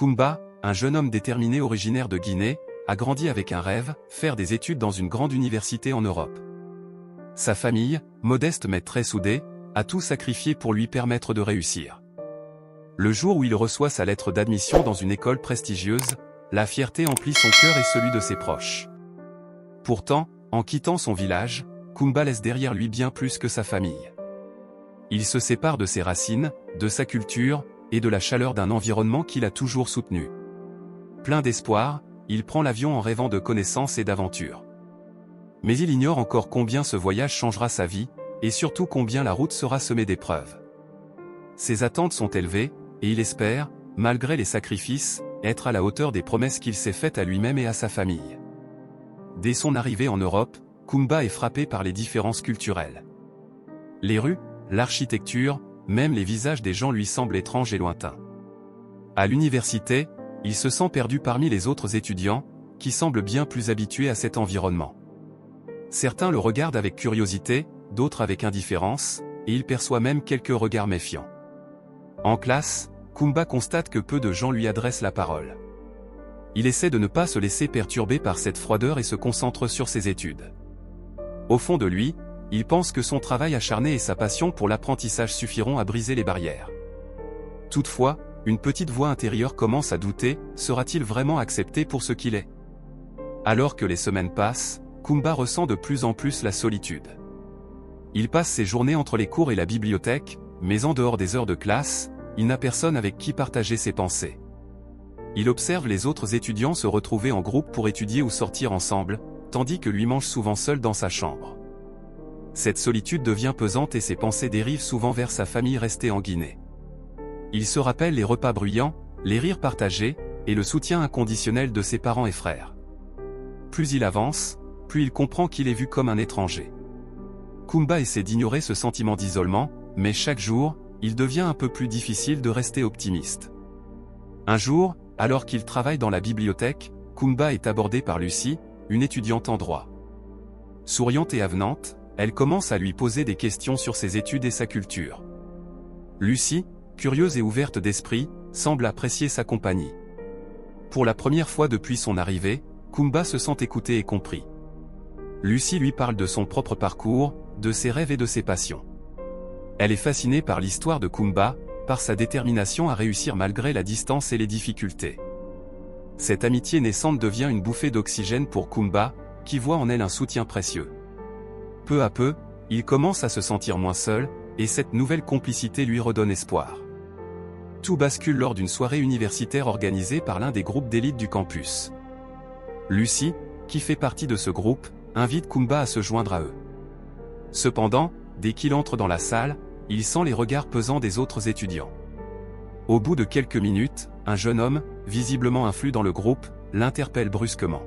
Kumba, un jeune homme déterminé originaire de Guinée, a grandi avec un rêve, faire des études dans une grande université en Europe. Sa famille, modeste mais très soudée, a tout sacrifié pour lui permettre de réussir. Le jour où il reçoit sa lettre d'admission dans une école prestigieuse, la fierté emplit son cœur et celui de ses proches. Pourtant, en quittant son village, Kumba laisse derrière lui bien plus que sa famille. Il se sépare de ses racines, de sa culture, et de la chaleur d'un environnement qu'il a toujours soutenu. Plein d'espoir, il prend l'avion en rêvant de connaissances et d'aventures. Mais il ignore encore combien ce voyage changera sa vie, et surtout combien la route sera semée d'épreuves. Ses attentes sont élevées, et il espère, malgré les sacrifices, être à la hauteur des promesses qu'il s'est faites à lui-même et à sa famille. Dès son arrivée en Europe, Kumba est frappé par les différences culturelles. Les rues, l'architecture, même les visages des gens lui semblent étranges et lointains. À l'université, il se sent perdu parmi les autres étudiants, qui semblent bien plus habitués à cet environnement. Certains le regardent avec curiosité, d'autres avec indifférence, et il perçoit même quelques regards méfiants. En classe, Kumba constate que peu de gens lui adressent la parole. Il essaie de ne pas se laisser perturber par cette froideur et se concentre sur ses études. Au fond de lui, il pense que son travail acharné et sa passion pour l'apprentissage suffiront à briser les barrières. Toutefois, une petite voix intérieure commence à douter, sera-t-il vraiment accepté pour ce qu'il est? Alors que les semaines passent, Kumba ressent de plus en plus la solitude. Il passe ses journées entre les cours et la bibliothèque, mais en dehors des heures de classe, il n'a personne avec qui partager ses pensées. Il observe les autres étudiants se retrouver en groupe pour étudier ou sortir ensemble, tandis que lui mange souvent seul dans sa chambre. Cette solitude devient pesante et ses pensées dérivent souvent vers sa famille restée en Guinée. Il se rappelle les repas bruyants, les rires partagés, et le soutien inconditionnel de ses parents et frères. Plus il avance, plus il comprend qu'il est vu comme un étranger. Kumba essaie d'ignorer ce sentiment d'isolement, mais chaque jour, il devient un peu plus difficile de rester optimiste. Un jour, alors qu'il travaille dans la bibliothèque, Kumba est abordé par Lucie, une étudiante en droit. Souriante et avenante, elle commence à lui poser des questions sur ses études et sa culture. Lucie, curieuse et ouverte d'esprit, semble apprécier sa compagnie. Pour la première fois depuis son arrivée, Kumba se sent écouté et compris. Lucie lui parle de son propre parcours, de ses rêves et de ses passions. Elle est fascinée par l'histoire de Kumba, par sa détermination à réussir malgré la distance et les difficultés. Cette amitié naissante devient une bouffée d'oxygène pour Kumba, qui voit en elle un soutien précieux. Peu à peu, il commence à se sentir moins seul, et cette nouvelle complicité lui redonne espoir. Tout bascule lors d'une soirée universitaire organisée par l'un des groupes d'élite du campus. Lucie, qui fait partie de ce groupe, invite Kumba à se joindre à eux. Cependant, dès qu'il entre dans la salle, il sent les regards pesants des autres étudiants. Au bout de quelques minutes, un jeune homme, visiblement influent dans le groupe, l'interpelle brusquement.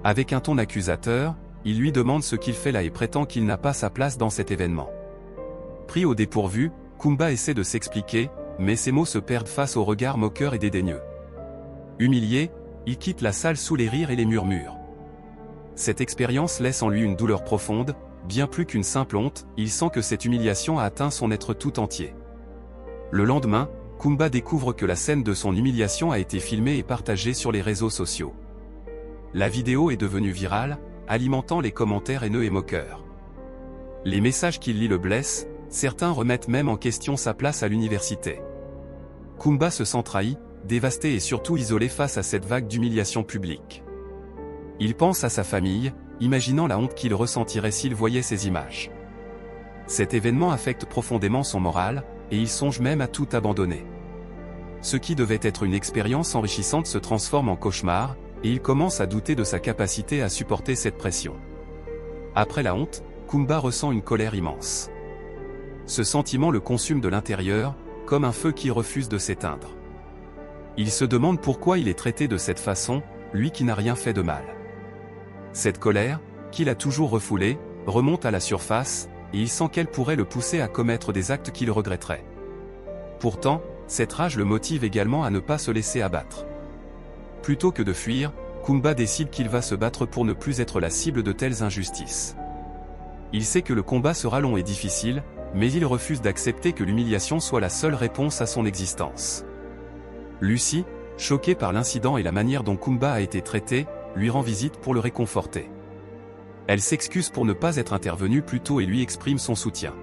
Avec un ton accusateur, il lui demande ce qu'il fait là et prétend qu'il n'a pas sa place dans cet événement. Pris au dépourvu, Kumba essaie de s'expliquer, mais ses mots se perdent face aux regards moqueurs et dédaigneux. Humilié, il quitte la salle sous les rires et les murmures. Cette expérience laisse en lui une douleur profonde, bien plus qu'une simple honte, il sent que cette humiliation a atteint son être tout entier. Le lendemain, Kumba découvre que la scène de son humiliation a été filmée et partagée sur les réseaux sociaux. La vidéo est devenue virale, alimentant les commentaires haineux et moqueurs. Les messages qu'il lit le blessent, certains remettent même en question sa place à l'université. Kumba se sent trahi, dévasté et surtout isolé face à cette vague d'humiliation publique. Il pense à sa famille, imaginant la honte qu'il ressentirait s'il voyait ces images. Cet événement affecte profondément son moral, et il songe même à tout abandonner. Ce qui devait être une expérience enrichissante se transforme en cauchemar, et il commence à douter de sa capacité à supporter cette pression. Après la honte, Kumba ressent une colère immense. Ce sentiment le consume de l'intérieur, comme un feu qui refuse de s'éteindre. Il se demande pourquoi il est traité de cette façon, lui qui n'a rien fait de mal. Cette colère, qu'il a toujours refoulée, remonte à la surface, et il sent qu'elle pourrait le pousser à commettre des actes qu'il regretterait. Pourtant, cette rage le motive également à ne pas se laisser abattre. Plutôt que de fuir, Kumba décide qu'il va se battre pour ne plus être la cible de telles injustices. Il sait que le combat sera long et difficile, mais il refuse d'accepter que l'humiliation soit la seule réponse à son existence. Lucie, choquée par l'incident et la manière dont Kumba a été traité, lui rend visite pour le réconforter. Elle s'excuse pour ne pas être intervenue plus tôt et lui exprime son soutien.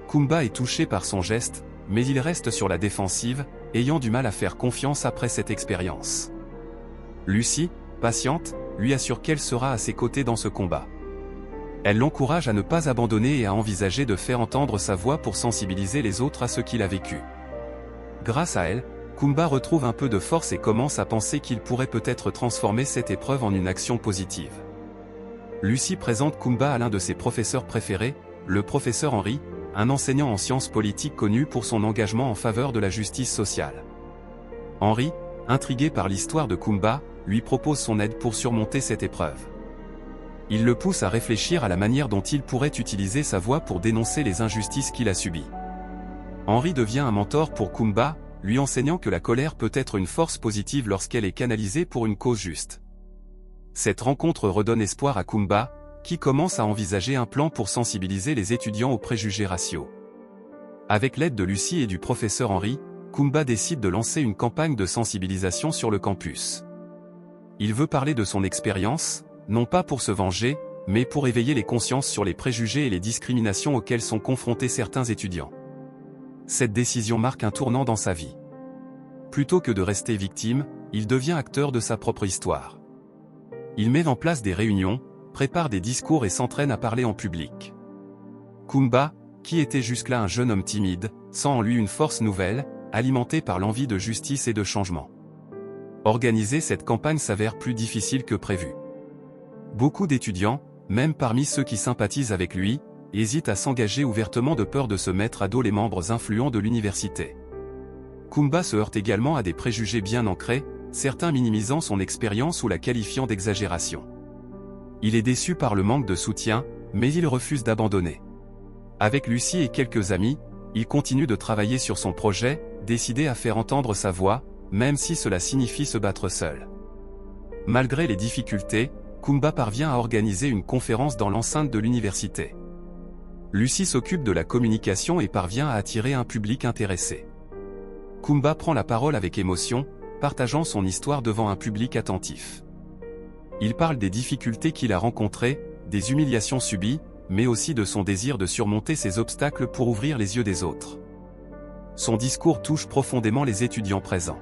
Kumba est touché par son geste, mais il reste sur la défensive, ayant du mal à faire confiance après cette expérience. Lucy, patiente, lui assure qu'elle sera à ses côtés dans ce combat. Elle l'encourage à ne pas abandonner et à envisager de faire entendre sa voix pour sensibiliser les autres à ce qu'il a vécu. Grâce à elle, Kumba retrouve un peu de force et commence à penser qu'il pourrait peut-être transformer cette épreuve en une action positive. Lucy présente Kumba à l'un de ses professeurs préférés, le professeur Henry, un enseignant en sciences politiques connu pour son engagement en faveur de la justice sociale. Henry, intrigué par l'histoire de Kumba, lui propose son aide pour surmonter cette épreuve. Il le pousse à réfléchir à la manière dont il pourrait utiliser sa voix pour dénoncer les injustices qu'il a subies. Henry devient un mentor pour Kumba, lui enseignant que la colère peut être une force positive lorsqu'elle est canalisée pour une cause juste. Cette rencontre redonne espoir à Kumba, qui commence à envisager un plan pour sensibiliser les étudiants aux préjugés raciaux. Avec l'aide de Lucy et du professeur Henry, Kumba décide de lancer une campagne de sensibilisation sur le campus. Il veut parler de son expérience, non pas pour se venger, mais pour éveiller les consciences sur les préjugés et les discriminations auxquelles sont confrontés certains étudiants. Cette décision marque un tournant dans sa vie. Plutôt que de rester victime, il devient acteur de sa propre histoire. Il met en place des réunions, prépare des discours et s'entraîne à parler en public. Kumba, qui était jusque-là un jeune homme timide, sent en lui une force nouvelle, alimentée par l'envie de justice et de changement. Organiser cette campagne s'avère plus difficile que prévu. Beaucoup d'étudiants, même parmi ceux qui sympathisent avec lui, hésitent à s'engager ouvertement de peur de se mettre à dos les membres influents de l'université. Kumba se heurte également à des préjugés bien ancrés, certains minimisant son expérience ou la qualifiant d'exagération. Il est déçu par le manque de soutien, mais il refuse d'abandonner. Avec Lucy et quelques amis, il continue de travailler sur son projet, décidé à faire entendre sa voix, même si cela signifie se battre seul. Malgré les difficultés, Kumba parvient à organiser une conférence dans l'enceinte de l'université. Lucy s'occupe de la communication et parvient à attirer un public intéressé. Kumba prend la parole avec émotion, partageant son histoire devant un public attentif. Il parle des difficultés qu'il a rencontrées, des humiliations subies, mais aussi de son désir de surmonter ces obstacles pour ouvrir les yeux des autres. Son discours touche profondément les étudiants présents.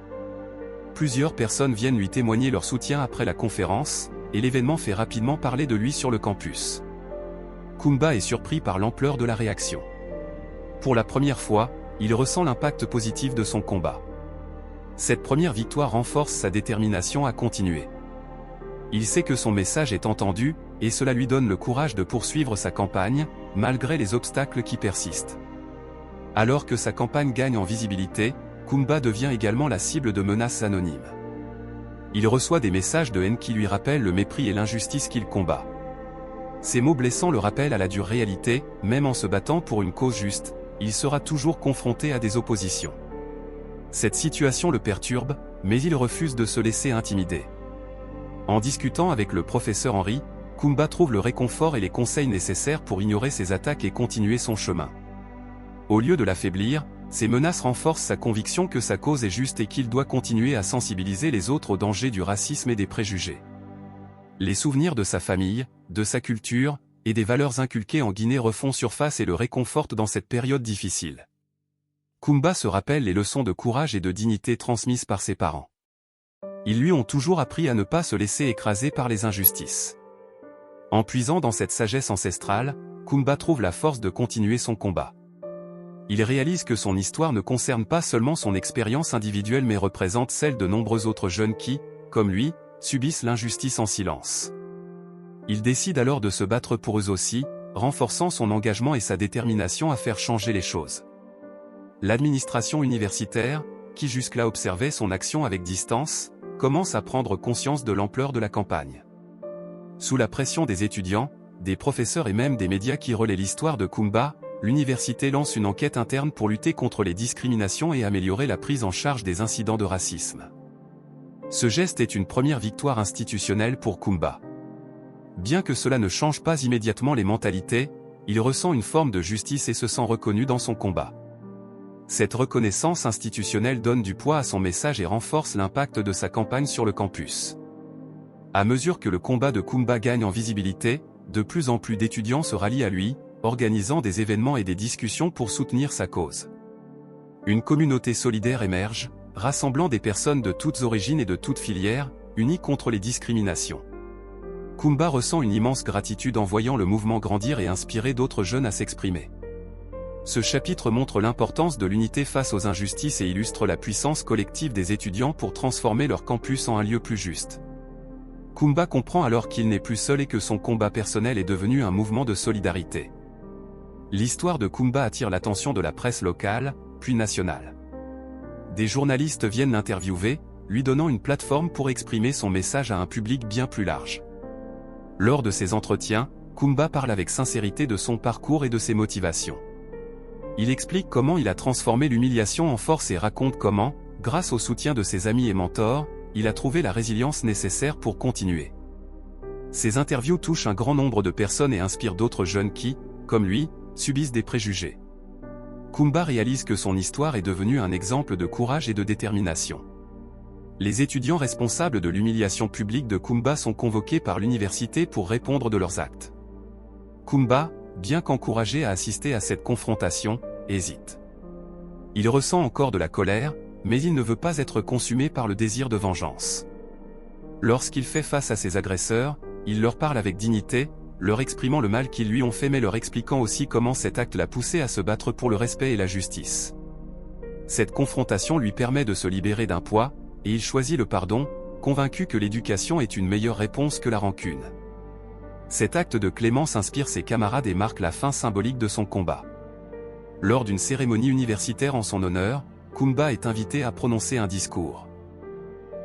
Plusieurs personnes viennent lui témoigner leur soutien après la conférence, et l'événement fait rapidement parler de lui sur le campus. Kumba est surpris par l'ampleur de la réaction. Pour la première fois, il ressent l'impact positif de son combat. Cette première victoire renforce sa détermination à continuer. Il sait que son message est entendu, et cela lui donne le courage de poursuivre sa campagne, malgré les obstacles qui persistent. Alors que sa campagne gagne en visibilité, Kumba devient également la cible de menaces anonymes. Il reçoit des messages de haine qui lui rappellent le mépris et l'injustice qu'il combat. Ces mots blessants le rappellent à la dure réalité, même en se battant pour une cause juste, il sera toujours confronté à des oppositions. Cette situation le perturbe, mais il refuse de se laisser intimider. En discutant avec le professeur Henry, Kumba trouve le réconfort et les conseils nécessaires pour ignorer ses attaques et continuer son chemin. Au lieu de l'affaiblir, ces menaces renforcent sa conviction que sa cause est juste et qu'il doit continuer à sensibiliser les autres aux dangers du racisme et des préjugés. Les souvenirs de sa famille, de sa culture, et des valeurs inculquées en Guinée refont surface et le réconfortent dans cette période difficile. Kumba se rappelle les leçons de courage et de dignité transmises par ses parents. Ils lui ont toujours appris à ne pas se laisser écraser par les injustices. En puisant dans cette sagesse ancestrale, Kumba trouve la force de continuer son combat. Il réalise que son histoire ne concerne pas seulement son expérience individuelle mais représente celle de nombreux autres jeunes qui, comme lui, subissent l'injustice en silence. Il décide alors de se battre pour eux aussi, renforçant son engagement et sa détermination à faire changer les choses. L'administration universitaire, qui jusque-là observait son action avec distance, commence à prendre conscience de l'ampleur de la campagne. Sous la pression des étudiants, des professeurs et même des médias qui relaient l'histoire de Kumba, l'université lance une enquête interne pour lutter contre les discriminations et améliorer la prise en charge des incidents de racisme. Ce geste est une première victoire institutionnelle pour Kumba. Bien que cela ne change pas immédiatement les mentalités, il ressent une forme de justice et se sent reconnu dans son combat. Cette reconnaissance institutionnelle donne du poids à son message et renforce l'impact de sa campagne sur le campus. À mesure que le combat de Kumba gagne en visibilité, de plus en plus d'étudiants se rallient à lui, organisant des événements et des discussions pour soutenir sa cause. Une communauté solidaire émerge, rassemblant des personnes de toutes origines et de toutes filières, unies contre les discriminations. Kumba ressent une immense gratitude en voyant le mouvement grandir et inspirer d'autres jeunes à s'exprimer. Ce chapitre montre l'importance de l'unité face aux injustices et illustre la puissance collective des étudiants pour transformer leur campus en un lieu plus juste. Kumba comprend alors qu'il n'est plus seul et que son combat personnel est devenu un mouvement de solidarité. L'histoire de Kumba attire l'attention de la presse locale, puis nationale. Des journalistes viennent l'interviewer, lui donnant une plateforme pour exprimer son message à un public bien plus large. Lors de ces entretiens, Kumba parle avec sincérité de son parcours et de ses motivations. Il explique comment il a transformé l'humiliation en force et raconte comment, grâce au soutien de ses amis et mentors, il a trouvé la résilience nécessaire pour continuer. Ces interviews touchent un grand nombre de personnes et inspirent d'autres jeunes qui, comme lui, subissent des préjugés. Kumba réalise que son histoire est devenue un exemple de courage et de détermination. Les étudiants responsables de l'humiliation publique de Kumba sont convoqués par l'université pour répondre de leurs actes. Kumba, bien qu'encouragé à assister à cette confrontation, hésite. Il ressent encore de la colère, mais il ne veut pas être consumé par le désir de vengeance. Lorsqu'il fait face à ses agresseurs, il leur parle avec dignité, leur exprimant le mal qu'ils lui ont fait mais leur expliquant aussi comment cet acte l'a poussé à se battre pour le respect et la justice. Cette confrontation lui permet de se libérer d'un poids, et il choisit le pardon, convaincu que l'éducation est une meilleure réponse que la rancune. Cet acte de clémence inspire ses camarades et marque la fin symbolique de son combat. Lors d'une cérémonie universitaire en son honneur, Kumba est invité à prononcer un discours.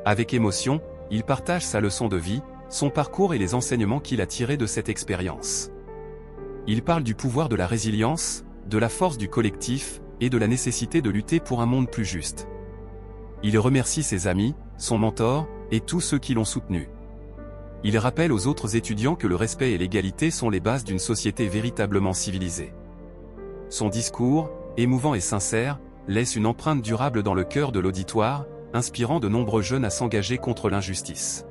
Avec émotion, il partage sa leçon de vie, son parcours et les enseignements qu'il a tirés de cette expérience. Il parle du pouvoir de la résilience, de la force du collectif, et de la nécessité de lutter pour un monde plus juste. Il remercie ses amis, son mentor, et tous ceux qui l'ont soutenu. Il rappelle aux autres étudiants que le respect et l'égalité sont les bases d'une société véritablement civilisée. Son discours, émouvant et sincère, laisse une empreinte durable dans le cœur de l'auditoire, inspirant de nombreux jeunes à s'engager contre l'injustice.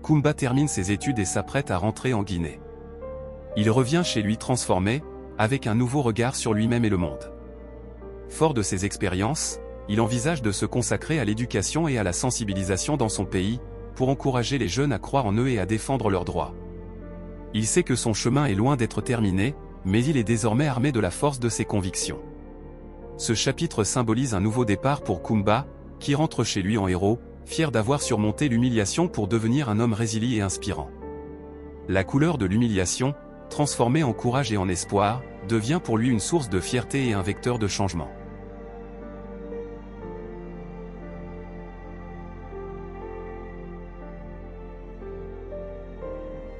Kumba termine ses études et s'apprête à rentrer en Guinée. Il revient chez lui transformé, avec un nouveau regard sur lui-même et le monde. Fort de ses expériences, il envisage de se consacrer à l'éducation et à la sensibilisation dans son pays, pour encourager les jeunes à croire en eux et à défendre leurs droits. Il sait que son chemin est loin d'être terminé, mais il est désormais armé de la force de ses convictions. Ce chapitre symbolise un nouveau départ pour Kumba, qui rentre chez lui en héros, fier d'avoir surmonté l'humiliation pour devenir un homme résilient et inspirant. La couleur de l'humiliation, transformée en courage et en espoir, devient pour lui une source de fierté et un vecteur de changement.